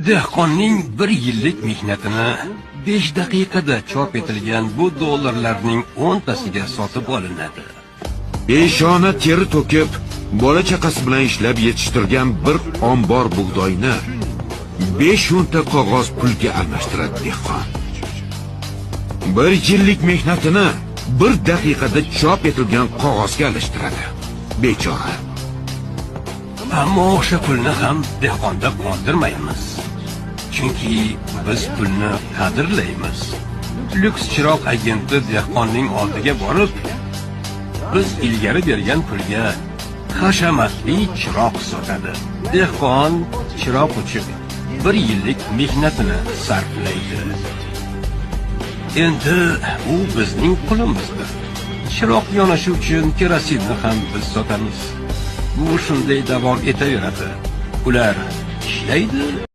Dehqonning 1 yillik mehnatini 5 daqiqada chop etilgan bu dollarlarning 10 tasiga sotib olinadi. Peshona teri to'kib, bola chaqasi bilan ishlab yetishtirgan bir ombor bug'doyni 5 o'nta qog'oz pulga almashtiradi dehqon. 1 yillik mehnatini 1 daqiqada chop etilgan qog'ozga alishtiradi. Bechora. Ammo o'sha pulni ham dehqonda qoldirmaymiz. Chunki biz pulni qadrlaymiz. Lyuks chiroq agenti dehqonning oldiga borib, biz ilgari bergan pulga hashamatli chiroq sotadi. Dehqon chiroq uchun 1 yillik mehnatini sarflaydi. Endi u bizning pulimizdir. Chiroq yonishi uchun kerosinni ham biz sotamiz. Bu shunday davom etaveradi. Ular ishlaydi.